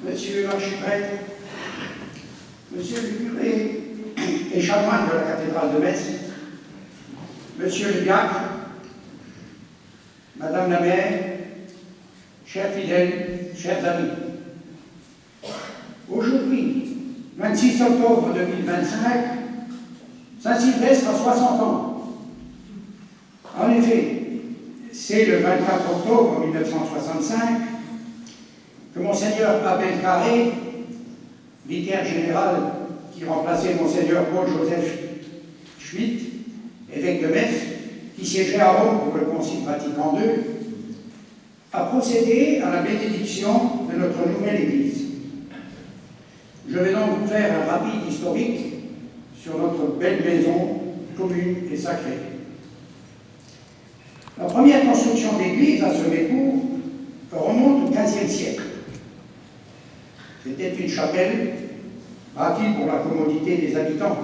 Monsieur l'archipel, Monsieur le curé et chanoine de la cathédrale de Metz, Monsieur le diacre, Madame la maire, chers fidèles, chers amis. Aujourd'hui, 26 octobre 2025, Saint-Sylvestre a 60 ans. En effet, c'est le 24 octobre 1965 que Monseigneur Abel Carré, vicaire général qui remplaçait Monseigneur Paul-Joseph Schmitt, évêque de Metz, qui siégeait à Rome pour le Concile Vatican II, a procédé à la bénédiction de notre nouvelle Église. Je vais donc vous faire un rapide historique sur notre belle maison commune et sacrée. La première construction d'église à Semécourt remonte au XVe siècle. C'était une chapelle bâtie pour la commodité des habitants,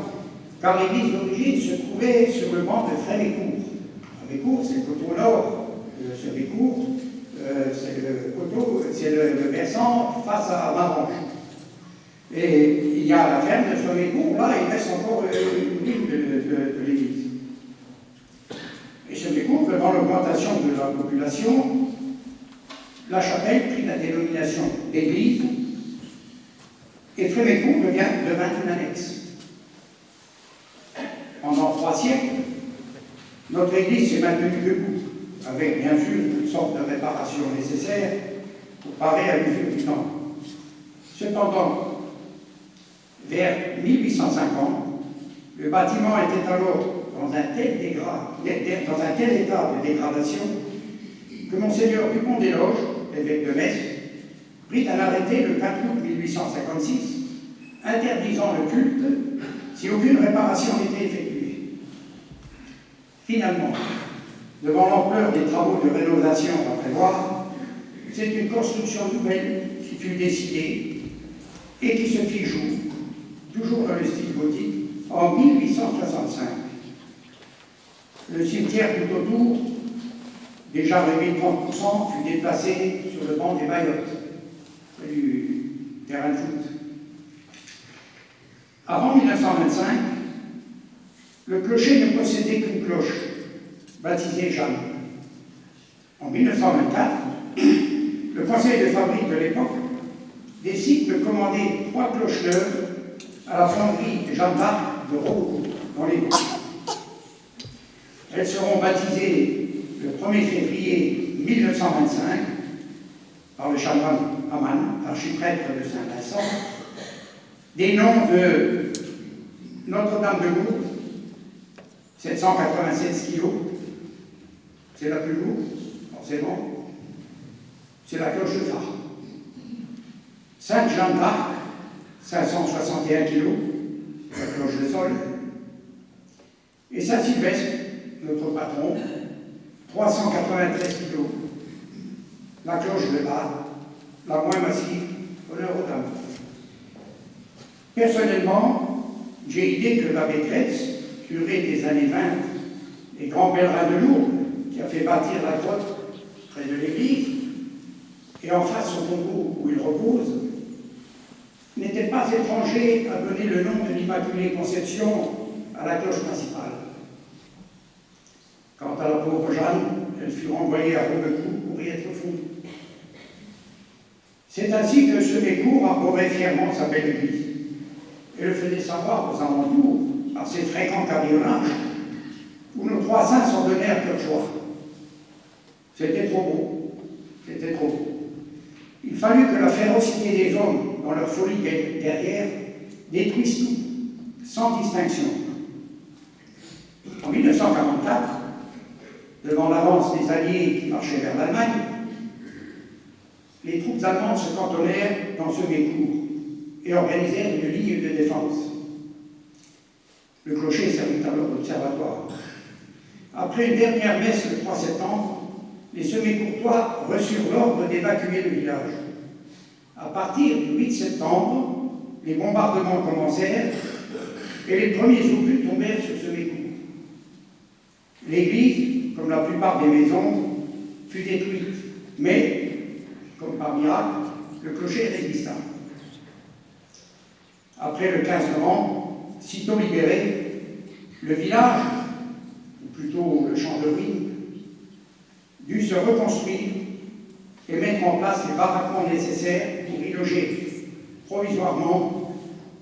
car l'église d'origine se trouvait sur le banc de Frémécourt. Frémécourt, c'est le coteau nord de Semécourt, c'est le versant face à Marange. Et il y a la ferme de Semécourt, là, il reste encore une ligne de l'église. Et Semécourt, devant l'augmentation de la population, la chapelle prit la dénomination d'église, et Frémécourt devint une annexe. Pendant 3 siècles, notre église s'est maintenue debout, avec bien sûr toutes sortes de réparations nécessaires pour parer à l'usure du temps. Cependant, vers 1850, le bâtiment était alors dans un tel état de dégradation que Monseigneur Dupont-des-Loges, évêque de Metz, prit un arrêté le 4 août 1856 interdisant le culte si aucune réparation n'était effectuée. Finalement, devant l'ampleur des travaux de rénovation à prévoir, c'est une construction nouvelle qui fut décidée et qui se fit jour, toujours dans le style gothique, en 1865. Le cimetière tout autour, déjà réduit de 30%, fut déplacé sur le banc des Maillottes, près du terrain de foot. Avant 1925, le clocher ne possédait qu'une cloche, baptisée Jeanne. En 1924, le conseil de fabrique de l'époque décide de commander 3 cloches neuves à la fonderie Jeanne d'Arc de Roux, dans les Bouches. Elles seront baptisées le 1er février 1925 par le chanoine Aman, archiprêtre de Saint-Vincent, des noms de Notre-Dame de Lourdes, 796 kilos, c'est la plus lourde, forcément, c'est la cloche de phare. Sainte-Jeanne d'Arc, 561 kilos, la cloche de sol. Et Saint-Sylvestre, notre patron, 393 kilos, la cloche de bas, la moins massive, honneur aux dames. Personnellement, j'ai idée que l'abbé Kretz, curé des années 20 et grand pèlerin de Lourdes, qui a fait bâtir la grotte près de l'église, et en face au tombeau où il repose, n'était pas étranger à donner le nom de l'Immaculée Conception à la cloche principale. Quant à la pauvre Jeanne, elle fut renvoyée à Robecourt pour y être fondue. C'est ainsi que Semécourt arborait fièrement sa belle église et le faisait savoir aux alentours par ses fréquents carillonnages où nos 3 saints s'en donnèrent leur joie. C'était trop beau, c'était trop beau. Il fallut que la férocité des hommes dans leur folie guerrière détruise tout, sans distinction. En 1944, devant l'avance des Alliés qui marchaient vers l'Allemagne, les troupes allemandes se cantonnèrent dans Semécourt et organisèrent une ligne de défense. Le clocher servit alors d'observatoire. Après une dernière messe le 3 septembre, les Semécourtois reçurent l'ordre d'évacuer le village. À partir du 8 septembre, les bombardements commencèrent et les premiers obus tombèrent sur Semécourt. L'église, comme la plupart des maisons, fut détruite, mais, comme par miracle, le clocher est résistant. Après le 15 novembre, sitôt libéré, le village, ou plutôt le champ de ruines, dut se reconstruire et mettre en place les baraquements nécessaires pour y loger provisoirement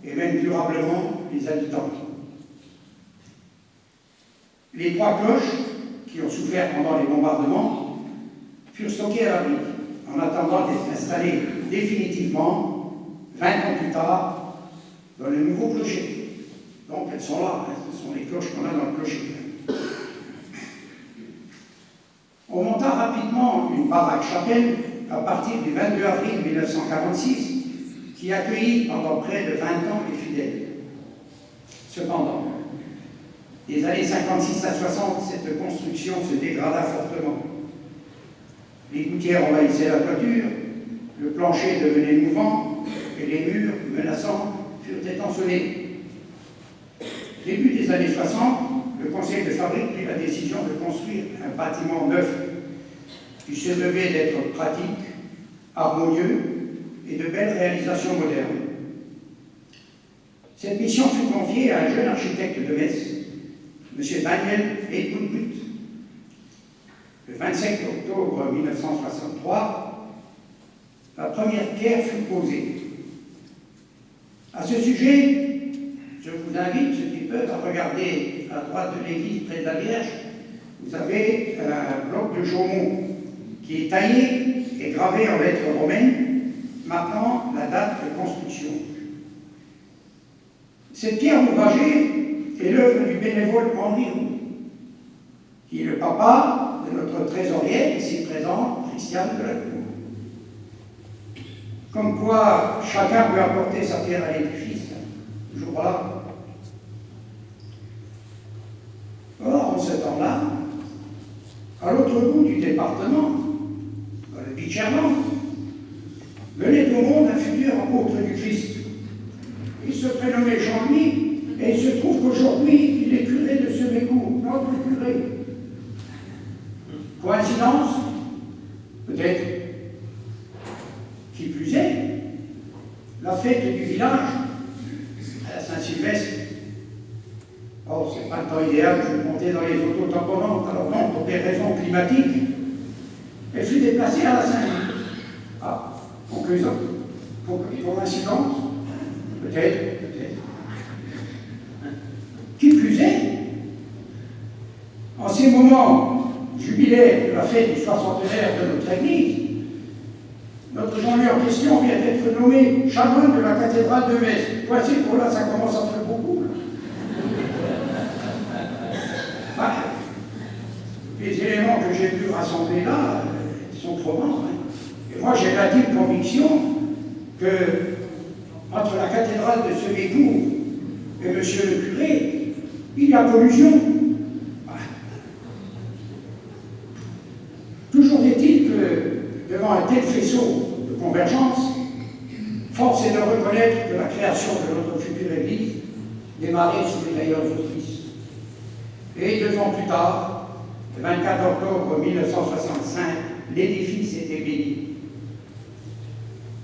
et même durablement les habitants. Les 3 cloches, qui ont souffert pendant les bombardements, furent stockées à l'abri, en attendant d'être installées définitivement, 20 ans plus tard, dans le nouveau clocher. Donc elles sont là, hein, ce sont les cloches qu'on a dans le clocher. On monta rapidement une baraque-chapelle à partir du 22 avril 1946, qui accueillit pendant près de 20 ans les fidèles. Cependant, des années 56 à 60, cette construction se dégrada fortement. Les gouttières envahissaient la toiture, le plancher devenait mouvant et les murs menaçants furent étançonnés. Début des années 60, le conseil de fabrique prit la décision de construire un bâtiment neuf qui se devait d'être pratique, harmonieux et de belles réalisations modernes. Cette mission fut confiée à un jeune architecte de Metz, M. Daniel Edmund. Le 25 octobre 1963, la première pierre fut posée. À ce sujet, je vous invite, ceux qui peuvent, à regarder à droite de l'église près de la Vierge. Vous avez un bloc de Chaumont qui est taillé et gravé en lettres romaines, marquant la date de construction. Cette pierre ouvragée est l'œuvre du bénévole Henri Roux, qui est le papa de notre trésorier, ici présent, Christiane de la Cour. Comme quoi, chacun peut apporter sa pierre à l'édifice, toujours là. Or, en ce temps-là, à l'autre bout du département, dans le Bicherland, venait au monde un futur apôtre du Christ. Il se prénommait Jean-Louis, et il se trouve qu'aujourd'hui, il est curé de Semécourt, notre curé. Coïncidence? Peut-être. Qui plus est, la fête du village, à la Saint-Sylvestre. Or, c'est pas le temps idéal de monter dans les autos tamponnantes, alors non, pour des raisons climatiques, elle fut déplacée à la Saint-Denis. Ah, conclusion. Pour l'incidence? Peut-être, peut-être. Qui plus est, en ces moments jubilaires de la fête du 60aire de notre Église, notre Jean-Louis en question vient d'être nommé chanoine de la cathédrale de Metz. Voici, pour là, ça commence à faire beaucoup. Bah, les éléments que j'ai pu rassembler là sont probants. Hein. Et moi, j'ai l'intime conviction que entre la cathédrale de Semécourt et monsieur le curé, il y a collusion. Bah. Toujours est-il que, devant un tel faisceau de convergence, force est de reconnaître que la création de notre future Église démarrait sous les meilleurs auspices. Et 2 ans plus tard, le 24 octobre 1965, l'édifice était béni.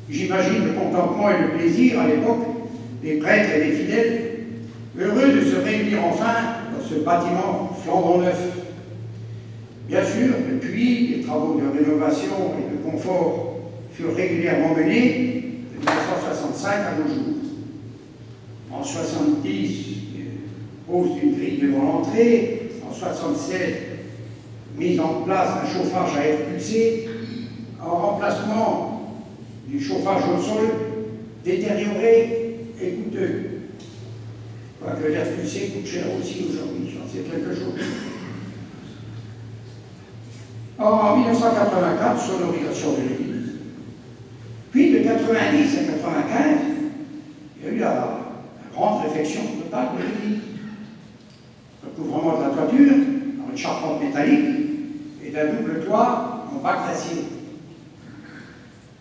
J'imagine le contentement et le plaisir à l'époque des prêtres et des fidèles, heureux de se réunir enfin dans ce bâtiment flambant neuf. Bien sûr, depuis, les travaux de rénovation et de confort furent régulièrement menés de 1965 à nos jours. En 1970, pose d'une grille devant l'entrée, en 1967, mise en place un chauffage à air pulsé, en remplacement du chauffage au sol, détérioré et coûteux. Quoique l'air pulsé coûte cher aussi aujourd'hui, j'en sais quelque chose. En 1984, sonorisation de l'église. Puis de 90 à 95, il y a eu la grande réfection totale de l'église. Recouvrement de la toiture, dans une charpente métallique, et d'un double toit en bac d'acier.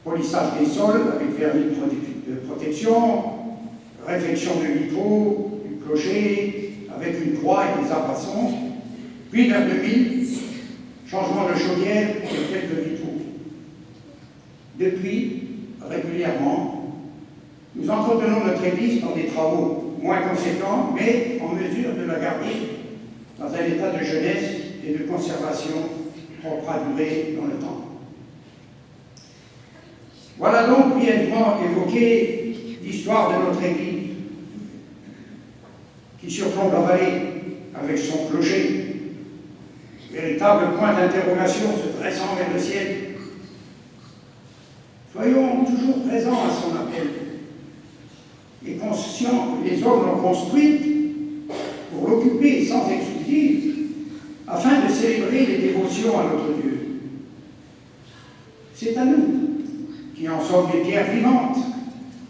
Polissage des sols avec vernis de protection, réfection de vitraux, du clocher, avec une croix et des abassons, puis vers 2000, changement de chaudière et quelques vitraux. Depuis, régulièrement, nous entretenons notre Église dans des travaux moins conséquents, mais en mesure de la garder dans un état de jeunesse et de conservation propre à durer dans le temps. Voilà donc brièvement évoqué l'histoire de notre Église, qui surplombe la vallée avec son clocher, véritable point d'interrogation se dressant vers le ciel. Soyons toujours présents à son appel et conscients que les hommes l'ont construite pour l'occuper sans exclusive, afin de célébrer les dévotions à notre Dieu. C'est à nous, qui en sommes des pierres vivantes,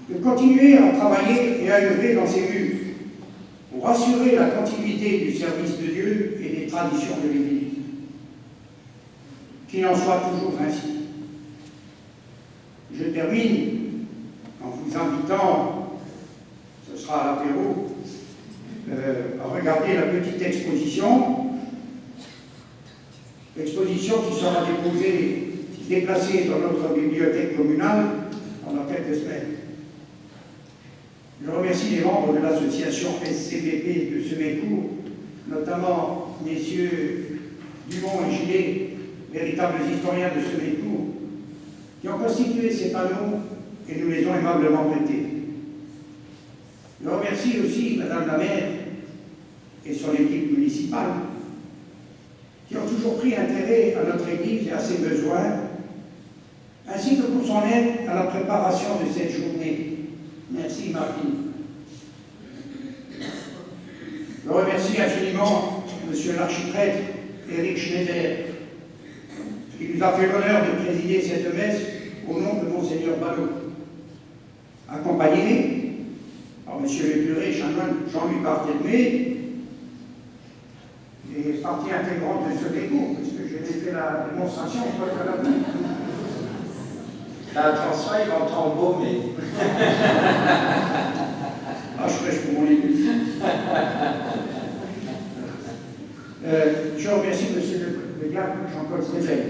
de continuer à travailler et à œuvrer dans ces murs, pour assurer la continuité du service de Dieu et des traditions de l'Église. Qu'il en soit toujours ainsi. Je termine en vous invitant, ce sera à l'apéro, à regarder la petite exposition qui sera déplacée dans notre bibliothèque communale pendant quelques semaines. Je remercie les membres de l'association SCPP de Semécourt, notamment messieurs Dumont et Gillet, véritables historiens de Semécourt, qui ont constitué ces panneaux et nous les ont aimablement prêtés. Je remercie aussi Madame la maire et son équipe municipale, qui ont toujours pris intérêt à notre Église et à ses besoins, ainsi que pour son aide à la préparation de cette journée. Merci Martine. Je remercie infiniment Monsieur l'archiprêtre Éric Schneider, qui nous a fait l'honneur de présider cette messe au nom de Monseigneur Ballot, accompagné par Monsieur le curé Jean-Louis Barthélemy, et partie intégrante de ce décours, puisque j'ai fait la démonstration au peuple à la main. La transfert, il va entrer en beau, mais. Ah, je prêche pour mon église. Je remercie Monsieur le diacre Jean-Paul Stéphane,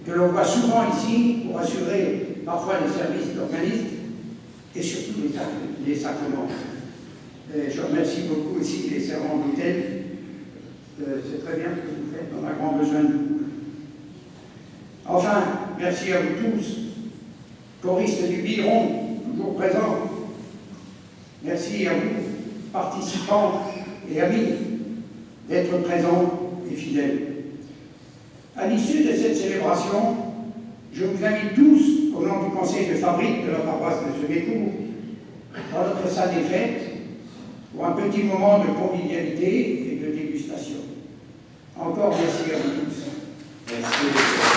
que l'on voit souvent ici pour assurer parfois les services d'organistes et surtout les sacrements. Je remercie beaucoup aussi les servants d'hôtel. C'est très bien ce que vous faites, on a grand besoin de vous. Enfin, merci à vous tous, choristes du Biron, toujours présents. Merci à vous, participants et amis, d'être présents et fidèles. À l'issue de cette célébration, je vous invite tous, au nom du conseil de fabrique de la paroisse de Semécourt, dans notre salle des fêtes, pour un petit moment de convivialité et de dégustation. Encore merci à vous tous. Merci.